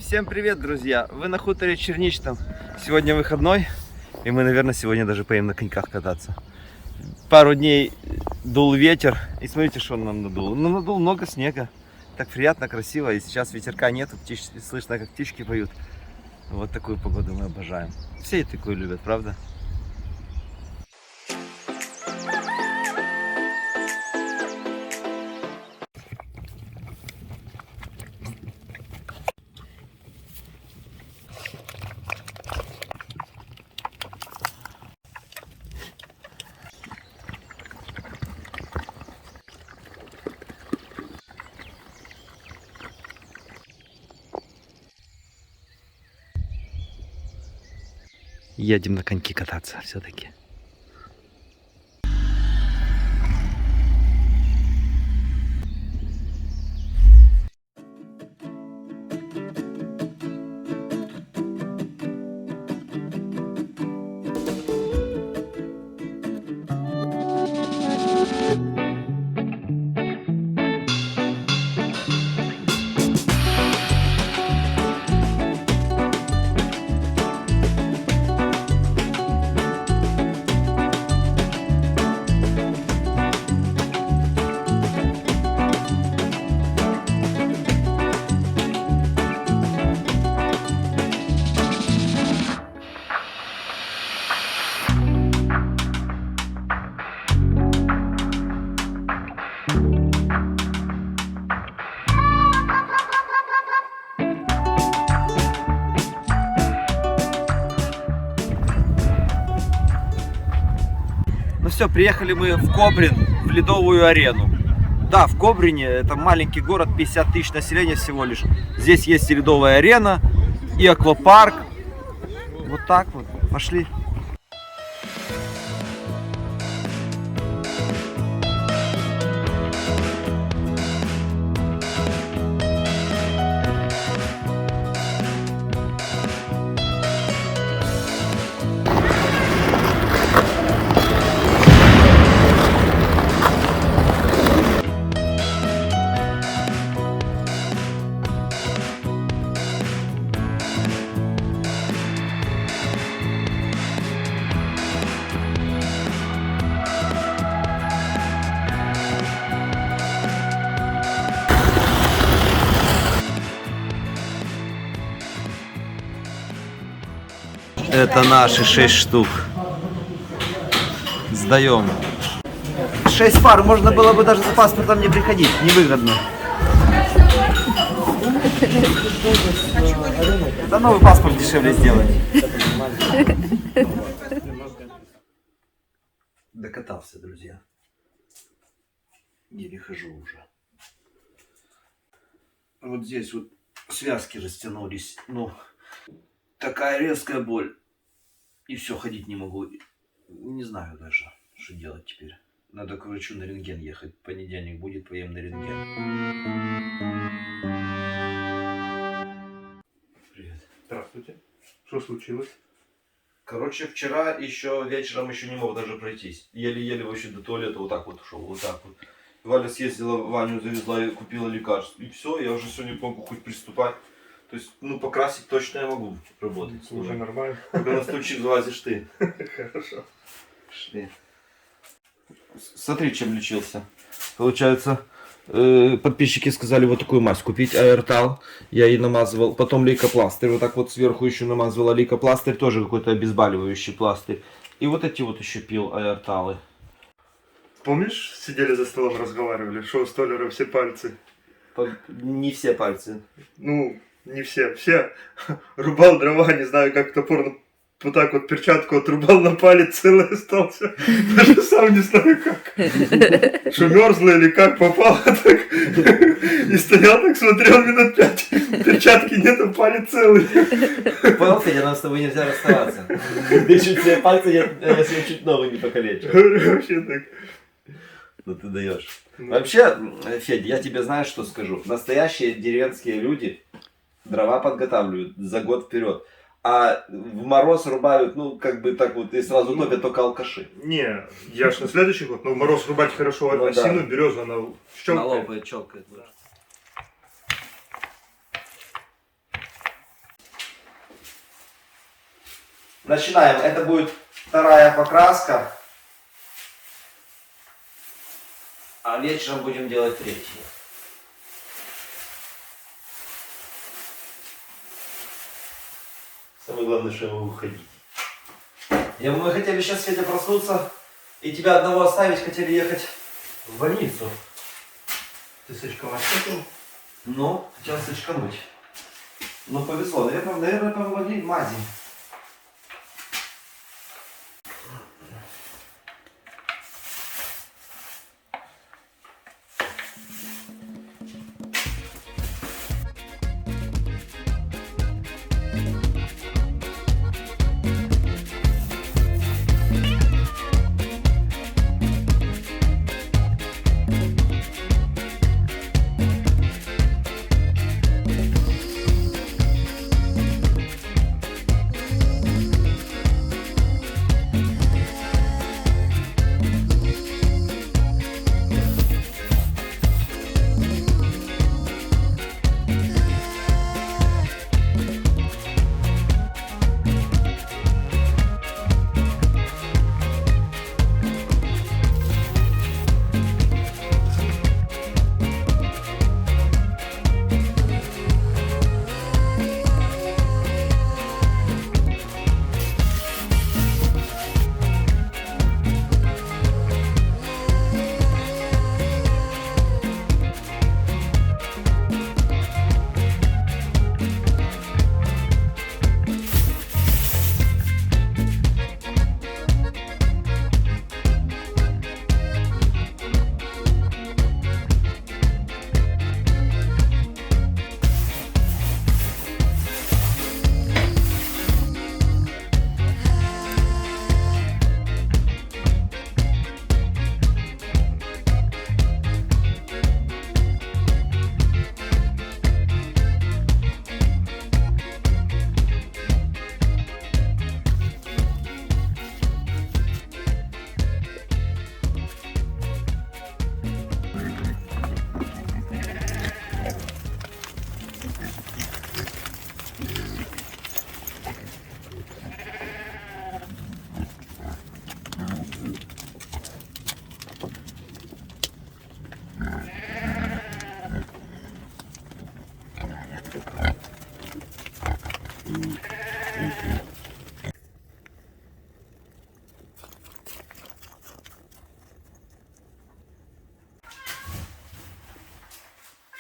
Всем привет, друзья! Вы на хуторе Черничном. Сегодня выходной, и мы, наверное, сегодня даже поедем на коньках кататься. Пару дней дул ветер, и смотрите, что он нам надул. Ну, надул много снега. Так приятно, красиво, и сейчас ветерка нету, слышно, как птички поют. Вот такую погоду мы обожаем. Все и такую любят, правда? Едем на коньки кататься все-таки. Ну все, приехали мы в Кобрин, в Ледовую арену. Да, в Кобрине, это маленький город, 50 тысяч населения всего лишь. Здесь есть и Ледовая арена, и аквапарк. Вот так вот, пошли. Это наши 6 штук. Сдаем. 6 пар, можно было бы даже за паспортом не приходить, невыгодно. Да новый паспорт дешевле сделать. Докатался, друзья. Еле хожу уже. Вот здесь вот связки растянулись. Ну, такая резкая боль. И все, ходить не могу. Не знаю даже, что делать теперь. Надо к врачу на рентген ехать. В понедельник будет, поем на рентген. Привет. Здравствуйте. Что случилось? Короче, вчера еще вечером еще не мог даже пройтись. Еле-еле вообще до туалета вот так вот ушел. Вот так вот. Валя съездила, Ваню завезла и купила лекарство. И все, я уже сегодня могу хоть приступать. То есть, ну, покрасить точно я могу работать. Уже нормально. Когда на стульчик залазишь ты. Хорошо. Шли. Смотри, чем лечился. Получается, подписчики сказали вот такую мазь купить, аэртал. Я ей намазывал. Потом лейкопластырь. Вот так вот сверху еще намазывала лейкопластырь. Тоже какой-то обезболивающий пластырь. И вот эти вот еще пил аэрталы. Помнишь, сидели за столом, разговаривали, что у Столера все пальцы? Не все пальцы. Ну, не все. Все. Рубал дрова, не знаю, как топор, вот так вот перчатку отрубал, на палец целый остался. Даже сам не знаю как. Что мерзло или как попало, так. И стоял так, смотрел минут 5. Перчатки нету, палец целый. Понял, Федя, нам с тобой нельзя расставаться. Ты чуть себе пальцы, я себе чуть ногу не покалечу. Вообще так. Ну ты даешь. Вообще, Федя, я тебе знаешь, что скажу. Настоящие деревенские люди дрова подготавливают за год вперед. А в мороз рубают, ну, как бы так вот, и сразу топят только алкаши. Не, я ж на следующий год, но в мороз рубать хорошо, Ну, осину, да. березу, она щелкает. Налопает, челкает. Начинаем. Это будет вторая покраска. А вечером будем делать третью. Самое главное, что ему уходить. Мы хотели сейчас, Федя, проснуться и тебя одного оставить, хотели ехать в больницу. Ты с очком отсекал? Ну, хотел сочкануть. Ну, повезло. Наверное, помогли мази.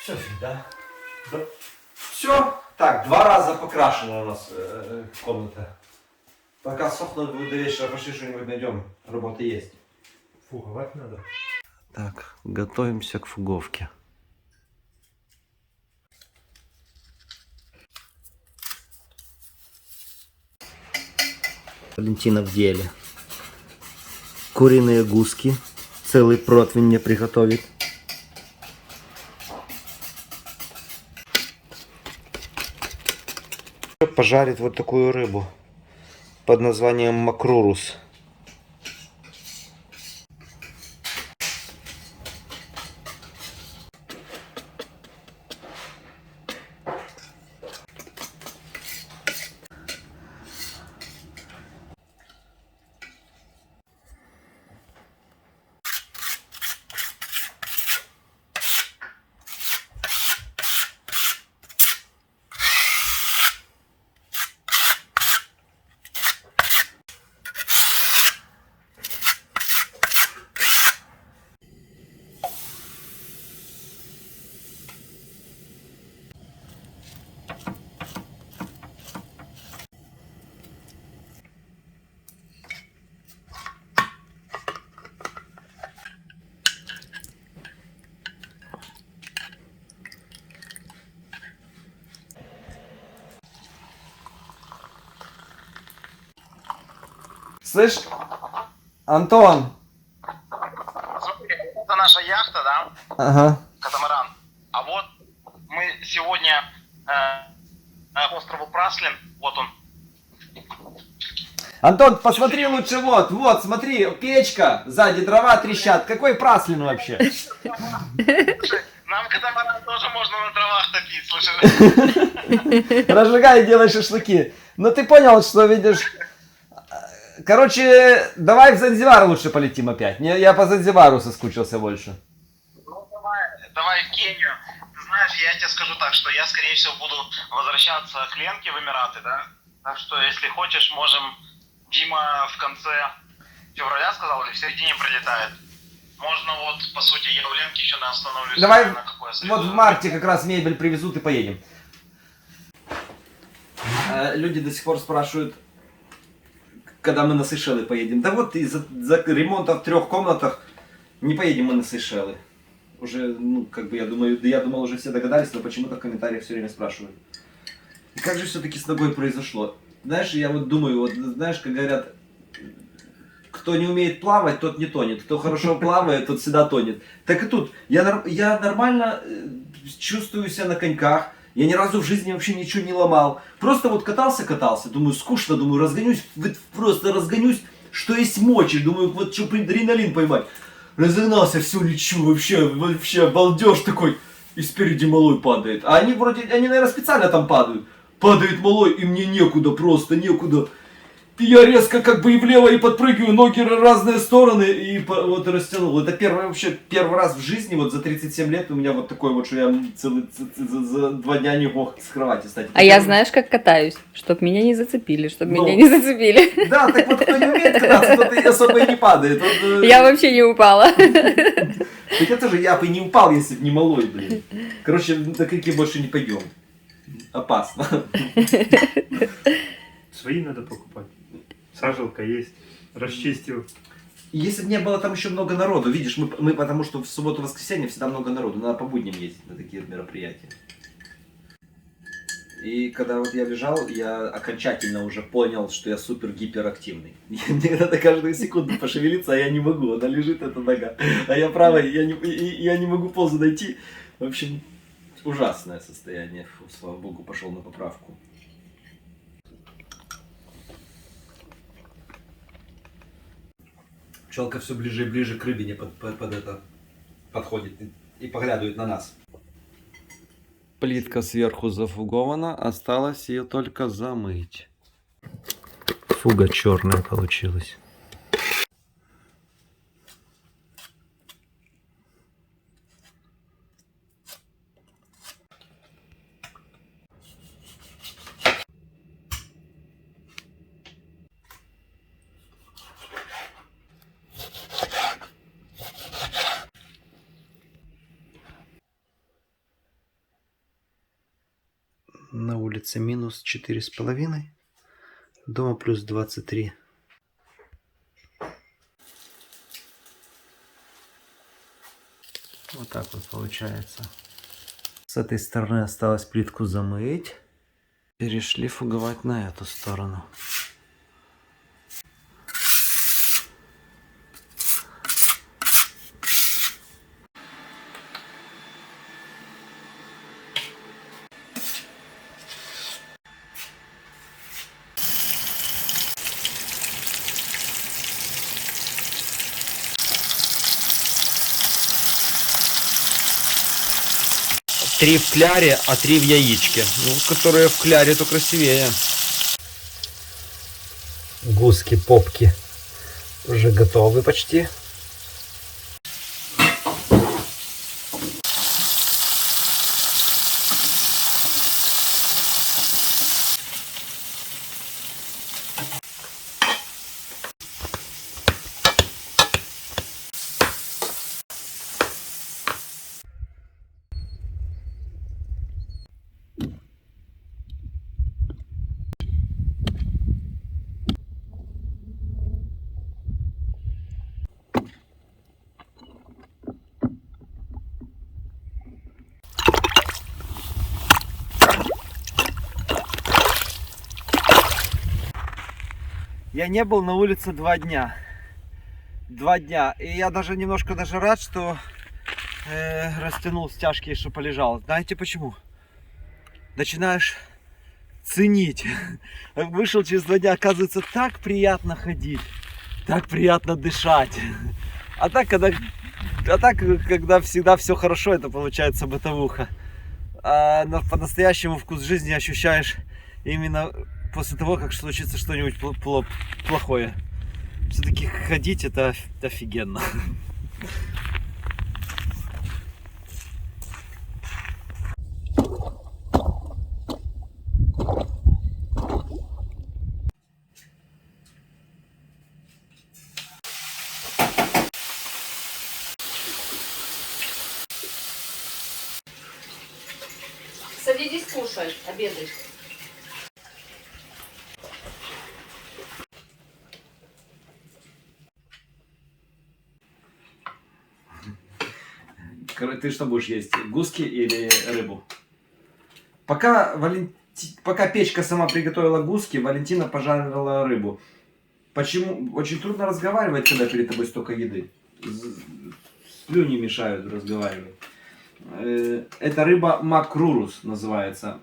Все, да? Да. Все. Так, 2 раза покрашена у нас комната. Пока сохнут будет до вечера, пошли что-нибудь найдем. Работа есть. Фуговать надо. Так, готовимся к фуговке. Валентина в деле. Куриные гуски. Целый противень мне приготовит. Пожарит вот такую рыбу под названием макрурус. Слышь, Антон. Смотри, это наша яхта, да? Ага. Катамаран. А вот мы сегодня к острову Праслин, вот он. Антон, посмотри лучше вот, смотри, печка, сзади дрова трещат. Какой Праслин вообще? Слушай, нам катамаран тоже можно на дровах топить, слушай. Разжигай и делай шашлыки. Ну ты понял, что видишь, Короче, давай в Занзибар лучше полетим опять. Я по Занзибару соскучился больше. Ну, давай в Кению. Ты знаешь, я тебе скажу так, что я, скорее всего, буду возвращаться к Ленке в Эмираты, да? Так что, если хочешь, можем... Дима в конце февраля сказал, или в середине прилетает. Можно вот, по сути, я у Ленки еще на остановлюсь. Давай на какое вот в марте как раз мебель привезут и поедем. Люди до сих пор спрашивают, когда мы на Сейшелы поедем. Да вот из-за ремонта в 3 комнатах не поедем мы на Сейшелы. Уже, ну, как бы я думал, уже все догадались, но почему-то в комментариях все время спрашивают. И как же все-таки с ногой произошло? Знаешь, я вот думаю, вот знаешь, как говорят, кто не умеет плавать, тот не тонет. Кто хорошо плавает, тот всегда тонет. Так и тут. Я нормально чувствую себя на коньках. Я ни разу в жизни вообще ничего не ломал. Просто вот катался. Думаю, скучно, думаю, разгонюсь. Просто разгонюсь, что есть мочи. Думаю, вот что адреналин поймать. Разогнался, все, лечу, вообще балдеж такой. И спереди малой падает. А они вроде, наверное, специально там падают. Падает малой, и мне некуда, просто некуда. И я резко как бы и влево, и подпрыгиваю, ноги в разные стороны, и вот растянул. Это первый раз в жизни, вот за 37 лет у меня вот такой вот, что я за 2 дня не мог с кровати встать. А я знаешь, как катаюсь? Чтоб меня не зацепили, меня не зацепили. Да, так вот кто не умеет кататься, тот и особо и не падает. Я вообще не упала. Так это же я бы не упал, если бы не малой, блин. Короче, на коньки больше не пойдем. Опасно. Свои надо покупать. Сажалка есть. Расчистил. Если бы не было там еще много народу, видишь, мы потому что в субботу-воскресенье всегда много народу, надо по будням ездить на такие мероприятия. И когда вот я лежал, я окончательно уже понял, что я супер гиперактивный. Мне надо каждую секунду пошевелиться, а я не могу, она лежит, эта нога. А я правой, я не могу позу найти. В общем, ужасное состояние. Фу, слава богу, пошел на поправку. Пчелка все ближе и ближе к рыбине подходит и поглядывает на нас. Плитка сверху зафугована, осталось ее только замыть. Фуга черная получилась. На улице минус 4,5, дома плюс 23. Вот так вот получается. С этой стороны осталось плитку замыть. Перешли фуговать на эту сторону. Три в кляре, а 3 в яичке. Ну, которые в кляре, то красивее. Гуски-попки уже готовы почти. Я не был на улице 2 дня. 2 дня. И я даже немножко рад, что растянул стяжки, что полежал. Знаете почему? Начинаешь ценить. Вышел через 2 дня, оказывается, так приятно ходить. Так приятно дышать. А так, когда всегда все хорошо, это получается бытовуха. Но по-настоящему вкус жизни ощущаешь именно после того, как случится что-нибудь плохое. Все-таки ходить это офигенно. Садитесь кушать, обедать. Ты что будешь есть? Гуски или рыбу? Пока печка сама приготовила гуски, Валентина пожарила рыбу. Почему? Очень трудно разговаривать, когда перед тобой столько еды. Слюни мешают разговаривать. Эта рыба макрурус называется.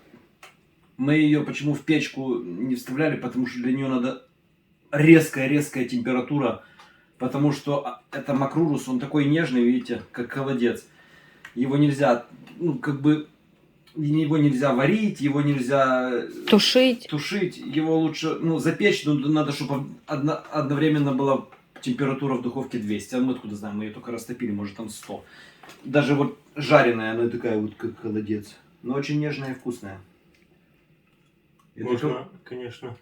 Мы ее почему в печку не вставляли? Потому что для нее надо резкая температура. Потому что это макрурус, он такой нежный, видите, как холодец. Его нельзя, его нельзя варить, его нельзя Тушить. его лучше, запечь, но надо, чтобы одновременно была температура в духовке 200, а мы откуда знаем, мы ее только растопили, может там 100. Даже вот жареная, она такая вот как холодец, но очень нежная и вкусная. Можно, конечно,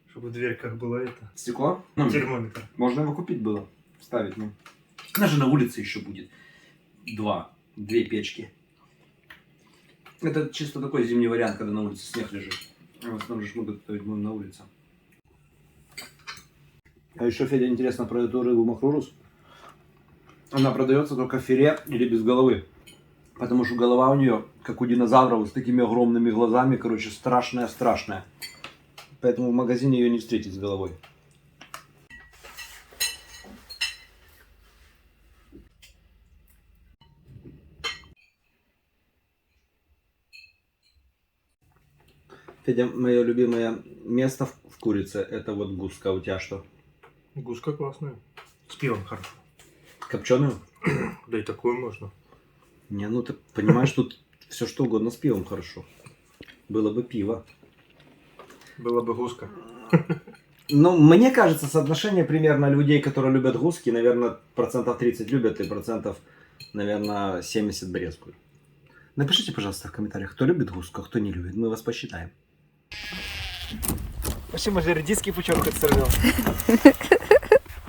чтобы в дверьках было это. Стекло? Термометр. Можно его купить было, ставить, Даже на улице еще будет. Две печки. Это чисто такой зимний вариант, когда на улице снег лежит. В основном же мы готовить будем на улице. А еще, Федя, интересно про эту рыбу макрурус. Она продается только в филе или без головы. Потому что голова у нее, как у динозавров, с такими огромными глазами, страшная. Поэтому в магазине ее не встретить с головой. Федя, мое любимое место в курице, это вот гуска. У тебя что? Гуска классная. С пивом хорошо. Копченую? Да и такую можно. Не, ты понимаешь, тут все что угодно с пивом хорошо. Было бы пиво. Была бы гуска. Мне кажется, соотношение примерно людей, которые любят гуски, наверное, 30% любят и наверное, 70% брезгуют. Напишите, пожалуйста, в комментариях, кто любит гуску, а кто не любит. Мы вас посчитаем. Вообще, мы же редиский пучок хоть сорвем.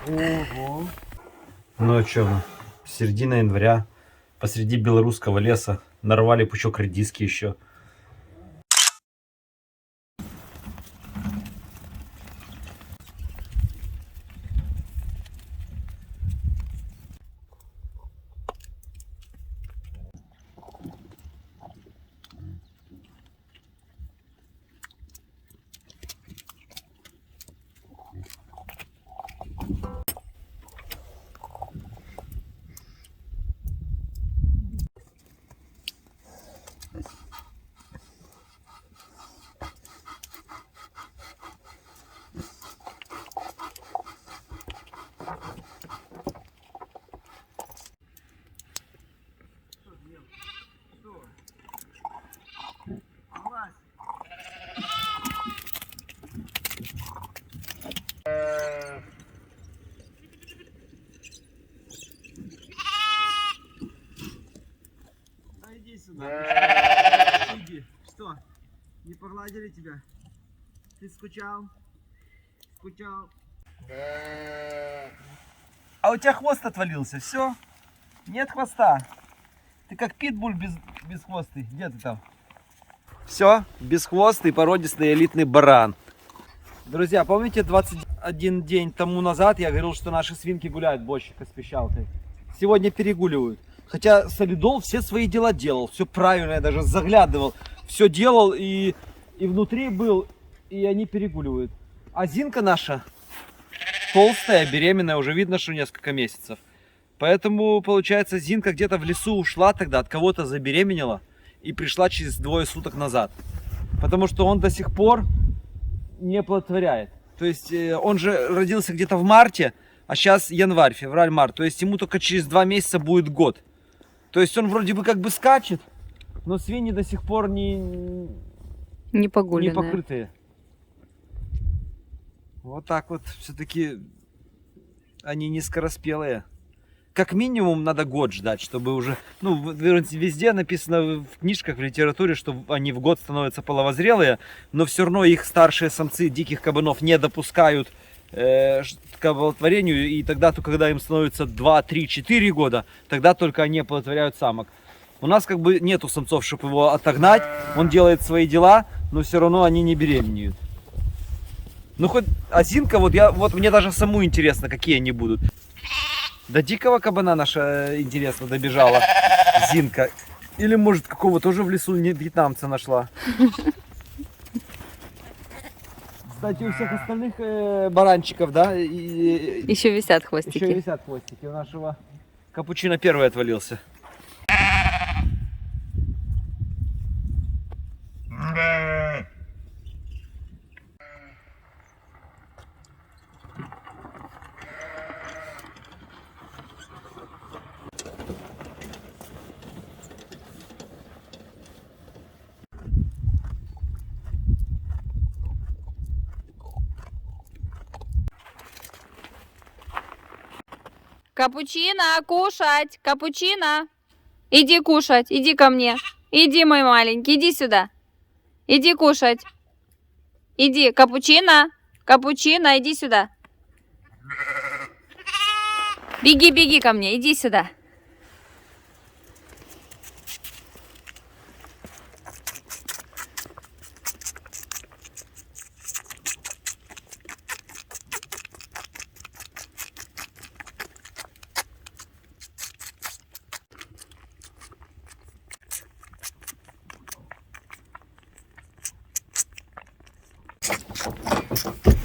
Ого. Ну а что, середина января, посреди белорусского леса, нарвали пучок редиски еще. Иди сюда. Иди. Что? Не погладили тебя? Ты скучал? Скучал? А у тебя хвост отвалился, все? Нет хвоста. Ты как питбуль без хвосты. Где ты там? Все, бесхвостый, породистый, элитный баран. Друзья, помните 21 день тому назад я говорил, что наши свинки гуляют бочка с пищалкой? Сегодня перегуливают. Хотя Солидол все свои дела делал, все правильно, я даже заглядывал, все делал и внутри был, и они перегуливают. А Зинка наша толстая, беременная, уже видно, что несколько месяцев. Поэтому, получается, Зинка где-то в лесу ушла тогда, от кого-то забеременела и пришла через 2 суток назад. Потому что он до сих пор не оплодотворяет. То есть он же родился где-то в марте, а сейчас январь, февраль, март. То есть ему только через 2 месяца будет год. То есть он вроде бы как бы скачет, но свиньи до сих пор не покрытые. Вот так вот все-таки они не скороспелые. Как минимум надо год ждать, чтобы уже... Ну, везде написано в книжках, в литературе, что они в год становятся половозрелые, но все равно их старшие самцы диких кабанов не допускают к оплодотворению, и тогда, когда им становится 2, 3, 4 года, тогда только они оплодотворяют самок. У нас как бы нету самцов, чтобы его отогнать, он делает свои дела, но все равно они не беременеют. Ну хоть осинка, вот мне даже саму интересно, какие они будут. До дикого кабана наша, интересно, добежала Зинка. Или может какого тоже в лесу вьетнамца нашла. Кстати, у всех остальных баранчиков, да, Еще висят хвостики. еще висят хвостики. У нашего капучино первый отвалился. Капучино, кушать! Капучино! Иди кушать, иди ко мне. Иди, мой маленький, иди сюда. Иди кушать. Иди, капучино. Капучино, иди сюда. Беги, беги ко мне, иди сюда.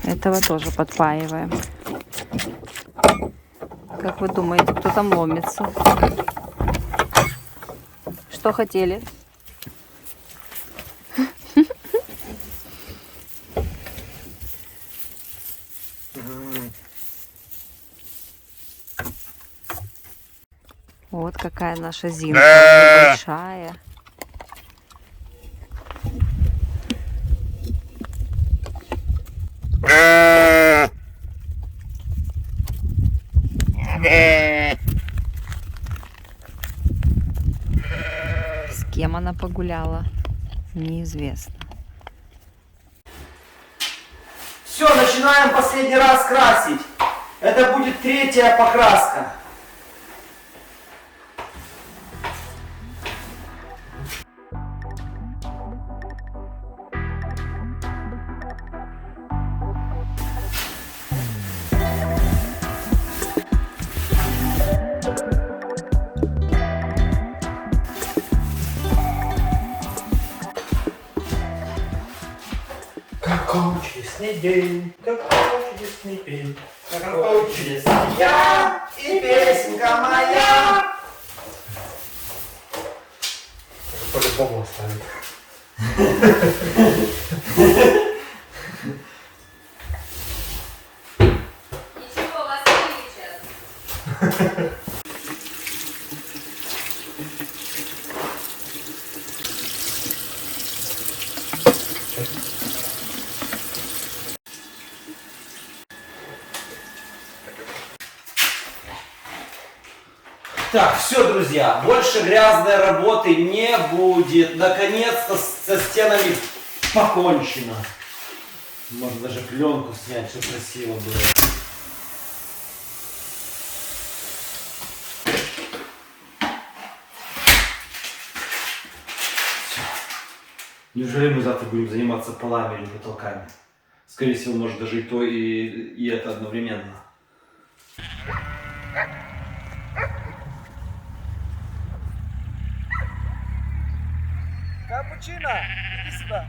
Этого тоже подпаиваем. Как вы думаете, кто там ломится? Что хотели? Вот какая наша Зинка, уже большая. С кем она погуляла, неизвестно. Все, начинаем последний раз красить. Это будет 3-я покраска. Какой чудесный день, какой чудесный день, какой чудесный я и песенка моя. По-любому оставит. Ничего, вас вылечат. Так, все, друзья, больше грязной работы не будет. Наконец-то со стенами покончено. Можно даже пленку снять, чтобы красиво было. Всё. Неужели мы завтра будем заниматься полами или потолками? Скорее всего, может даже и то, и это одновременно. Капучино, иди сюда.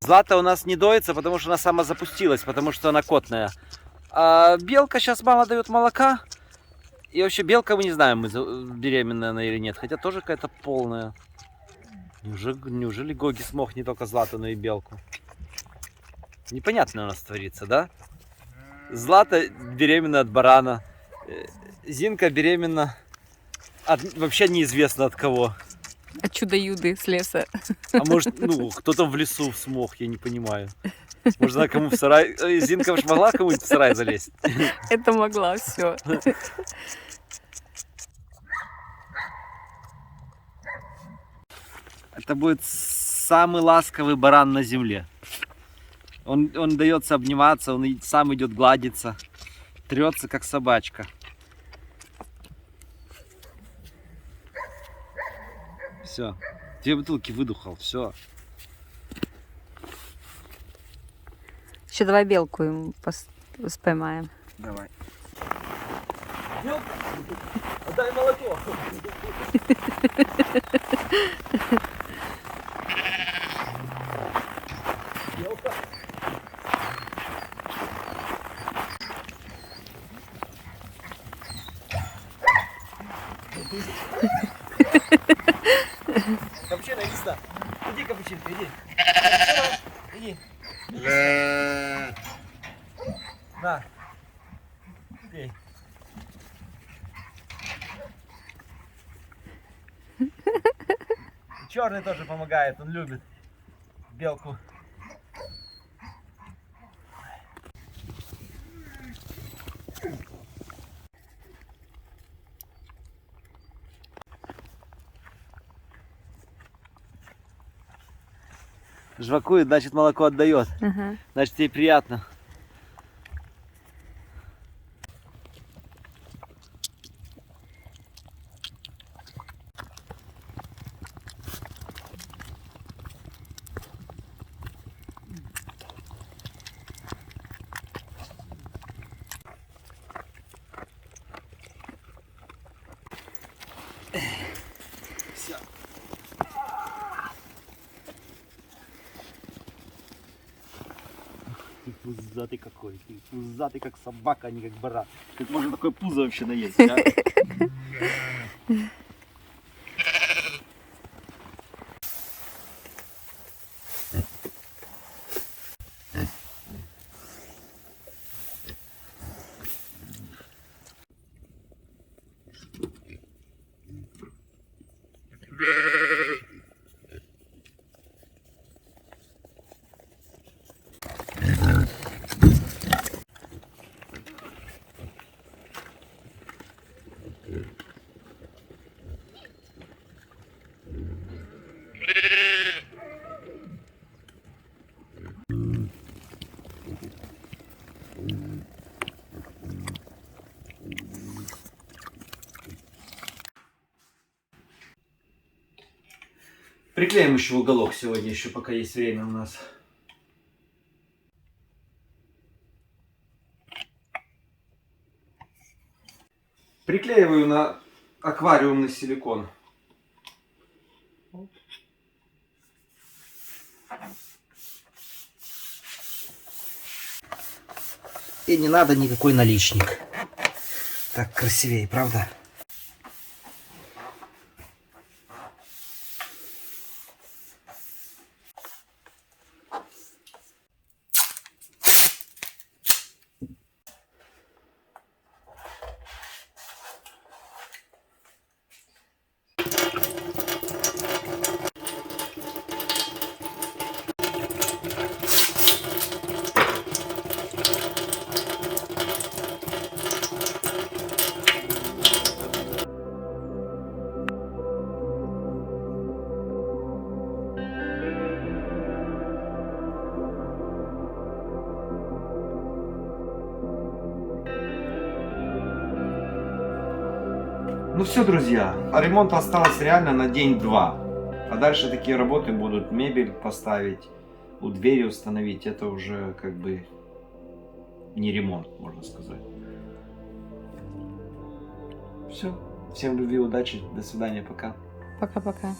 Злата у нас не доится, потому что она самозапустилась, потому что она котная. А белка сейчас мало дает молока. И вообще белка, мы не знаем, беременная она или нет. Хотя тоже какая-то полная. Неужели Гоги смог не только Злату, но и белку? Непонятно у нас творится, да? Злата беременна от барана. Зинка беременна вообще неизвестно от кого. А чудо-юды с леса. А может, ну, кто там в лесу смог, я не понимаю. Может, она кому в сарай... Зинка уж могла кому-нибудь в сарай залезть? Это могла, все. Это будет самый ласковый баран на земле. Он дается обниматься, он сам идет гладиться. Трется, как собачка. Все. 2 бутылки выдухал, все. Еще давай белку ему поймаем. Давай. Белка, отдай молоко. Белка. Капучино, иди сюда. Иди, капучинка, иди. Иди. На. Пей. Черный тоже помогает, он любит белку. Жвакует, значит молоко отдает. Ага. Значит ей приятно. Все. Ты пузатый какой, ты пузатый как собака, а не как баран. Как можно такое пузо вообще наесть, а? Приклеим еще в уголок сегодня, еще пока есть время у нас. Приклеиваю на аквариумный силикон. И не надо никакой наличник. Так красивее, правда? Ну все, друзья, а ремонт осталось реально на день-два. А дальше такие работы будут: мебель поставить, у двери установить. Это уже как бы не ремонт, можно сказать. Все. Всем любви, удачи, до свидания, пока. Пока-пока.